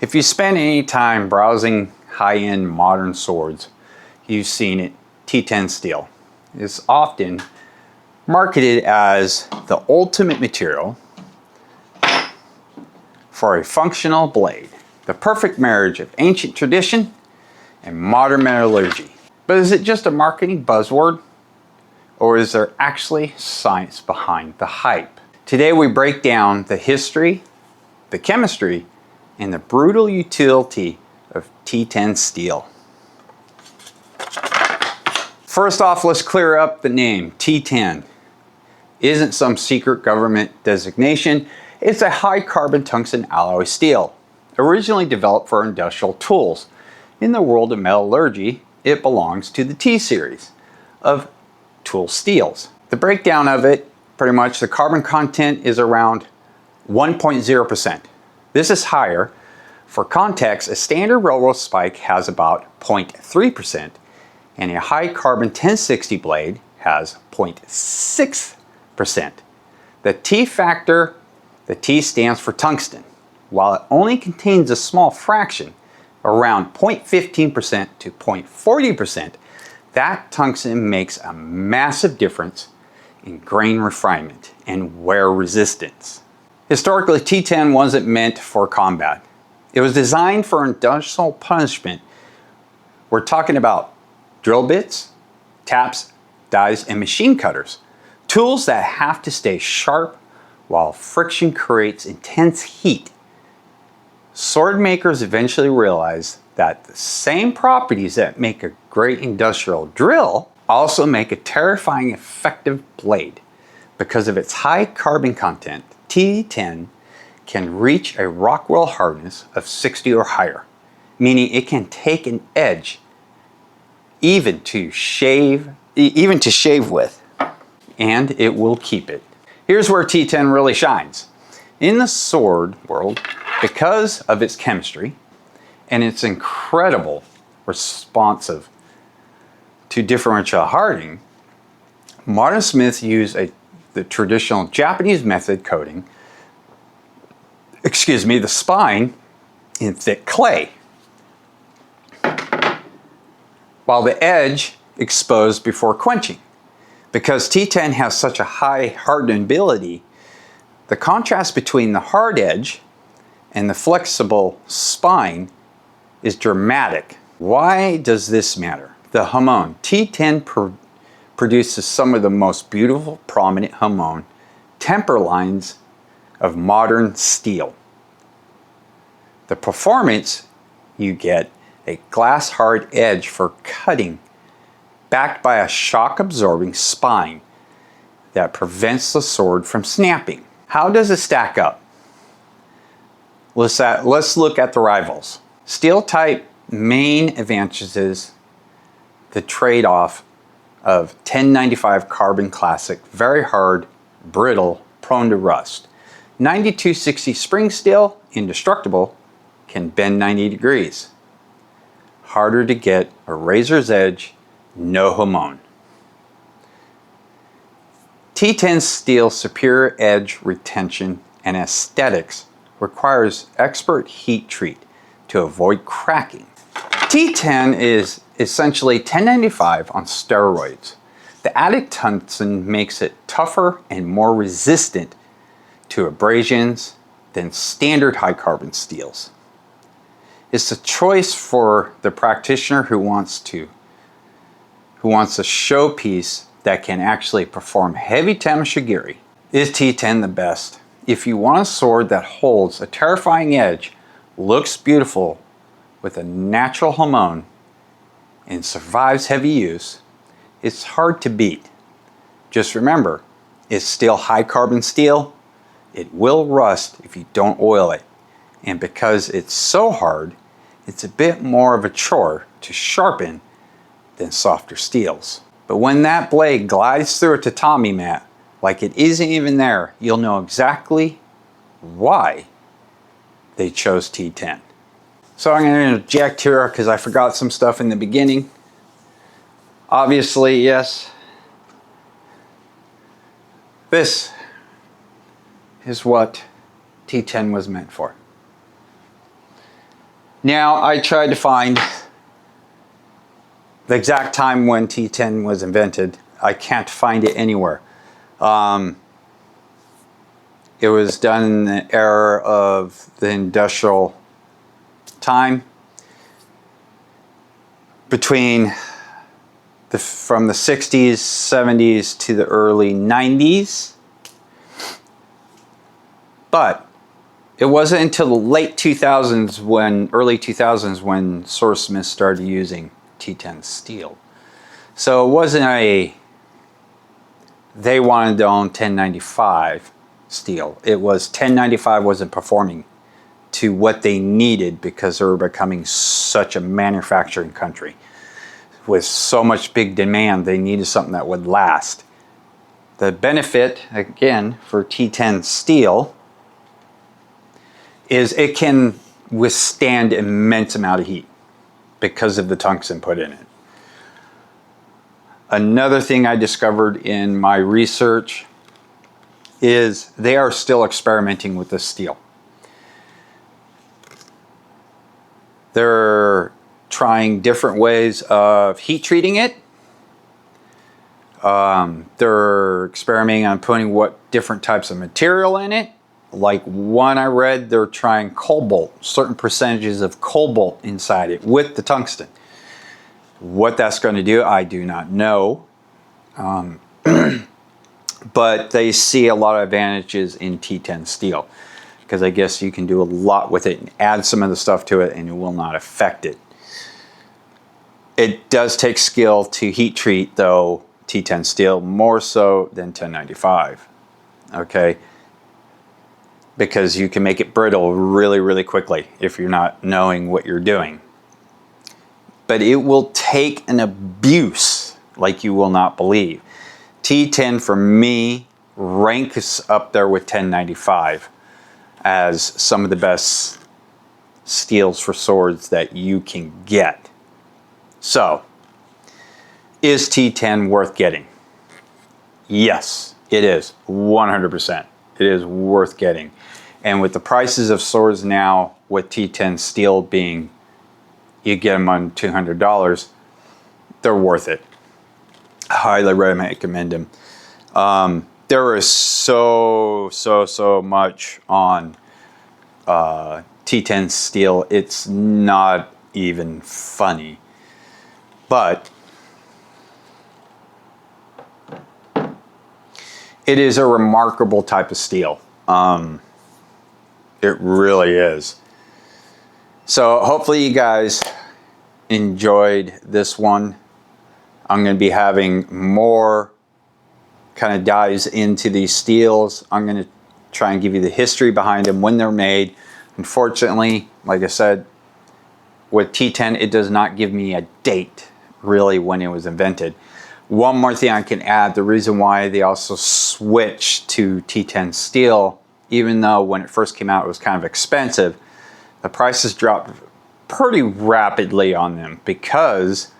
If you spend any time browsing high-end modern swords, you've seen it. T10 steel is often marketed as the ultimate material for a functional blade, the perfect marriage of ancient tradition and modern metallurgy. But is it just a marketing buzzword, or is there actually science behind the hype? Today we break down the history, the chemistry, and the brutal utility of T10 steel. First off, let's clear up the name. T10 isn't some secret government designation. It's a high carbon tungsten alloy steel, originally developed for industrial tools. In the world of metallurgy, it belongs to the T series of tool steels. The breakdown of it, pretty much the carbon content is around 1.0%. This is higher. For context, a standard railroad spike has about 0.3%, and a high carbon 1060 blade has 0.6%. The T factor, the T stands for tungsten. While it only contains a small fraction, around 0.15% to 0.40%, that tungsten makes a massive difference in grain refinement and wear resistance. Historically, T10 wasn't meant for combat. It was designed for industrial punishment. We're talking about drill bits, taps, dies, and machine cutters. Tools that have to stay sharp while friction creates intense heat. Sword makers eventually realized that the same properties that make a great industrial drill also make a terrifying effective blade. Because of its high carbon content, T10 can reach a Rockwell hardness of 60 or higher, meaning it can take an edge even to shave with, and it will keep it. Here's where T10 really shines. In the sword world, because of its chemistry and its incredible responsive to differential hardening, modern smiths use the traditional Japanese method coating, the spine in thick clay, while the edge exposed before quenching. Because T10 has such a high hardenability, the contrast between the hard edge and the flexible spine is dramatic. Why does this matter? The hamon. T10 produces some of the most beautiful prominent hamon temper lines of modern steel. The performance, you get a glass hard edge for cutting, backed by a shock absorbing spine that prevents the sword from snapping. How does it stack up? Let's look at the rivals. Steel type main advantages the trade-off of 1095 carbon classic, very hard, brittle, prone to rust. 9260 spring steel, indestructible, can bend 90 degrees. Harder to get, a razor's edge, no hamon. T10 steel's superior edge retention and aesthetics requires expert heat treat to avoid cracking. T10 is essentially 1095 on steroids. The added tungsten makes it tougher and more resistant to abrasions than standard high carbon steels. It's a choice for the practitioner who wants a showpiece that can actually perform heavy tamashigiri. Is T10 the best? If you want a sword that holds a terrifying edge, looks beautiful with a natural hamon, and survives heavy use, it's hard to beat. Just remember, it's still high carbon steel. It will rust if you don't oil it. And because it's so hard, it's a bit more of a chore to sharpen than softer steels. But when that blade glides through a tatami mat like it isn't even there, you'll know exactly why they chose T10. So I'm going to interject here because I forgot some stuff in the beginning. Obviously, yes, this is what T10 was meant for. Now, I tried to find the exact time when T10 was invented. I can't find it anywhere. It was done in the era of the industrial time, between from the 60s, 70s to the early 90s. But it wasn't until the late 2000s, early 2000s, when Swordsmiths started using T10 steel. So it wasn't they wanted to own 1095 steel. It was 1095 wasn't performing to what they needed because they were becoming such a manufacturing country. With so much big demand, they needed something that would last. The benefit, again, for T10 steel is it can withstand immense amount of heat because of the tungsten put in it. Another thing I discovered in my research is they are still experimenting with this steel. They're trying different ways of heat treating it. They're experimenting on putting different types of material in it. Like one I read, they're trying cobalt, certain percentages of cobalt inside it with the tungsten. What that's going to do, I do not know. But they see a lot of advantages in T10 steel, because I guess you can do a lot with it and add some of the stuff to it and it will not affect it. It does take skill to heat treat, though, T10 steel, more so than 1095. Okay? Because you can make it brittle really, really quickly if you're not knowing what you're doing. But it will take an abuse like you will not believe. T10 for me ranks up there with 1095 as some of the best steels for swords that you can get. So, is T10 worth getting? Yes, it is. 100%. It is worth getting. And with the prices of swords now, with T10 steel being, you get them on $200, they're worth it. I highly recommend them. There is so much on T10 steel. It's not even funny. But it is a remarkable type of steel. It really is. So hopefully you guys enjoyed this one. I'm going to be having more kind of dives into these steels. I'm going to try and give you the history behind them, when they're made. Unfortunately, like I said, with T10, it does not give me a date really when it was invented. One more thing I can add, the reason why they also switched to T10 steel, even though when it first came out it was kind of expensive, the prices dropped pretty rapidly on them because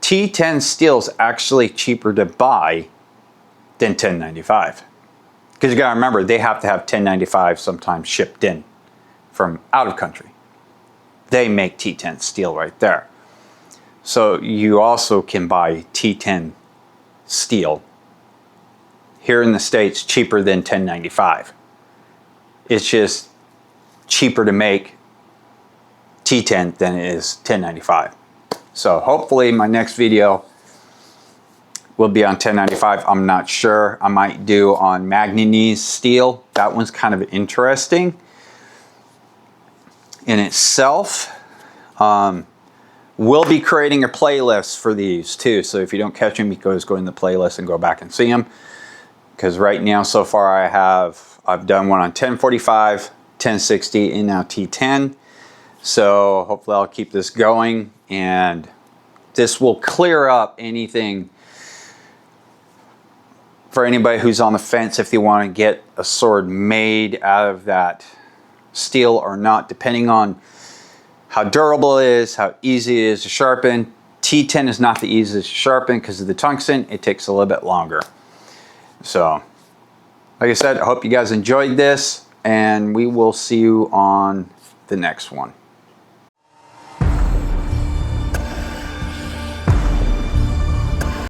T10 steel is actually cheaper to buy than 1095. Because you gotta remember, they have to have 1095 sometimes shipped in from out of country. They make T10 steel right there. So you also can buy T10 steel here in the States cheaper than 1095. It's just cheaper to make T10 than it is 1095. So hopefully my next video will be on 1095. I'm not sure. I might do on manganese steel. That one's kind of interesting in itself. We'll be creating a playlist for these too. So if you don't catch them, you can always go in the playlist and go back and see them. Because right now, so far, I've done one on 1045, 1060, and now T10. So hopefully I'll keep this going, and this will clear up anything for anybody who's on the fence if they want to get a sword made out of that steel or not, depending on how durable it is, how easy it is to sharpen. T10 is not the easiest to sharpen because of the tungsten. It takes a little bit longer. So, like I said, I hope you guys enjoyed this, and we will see you on the next one.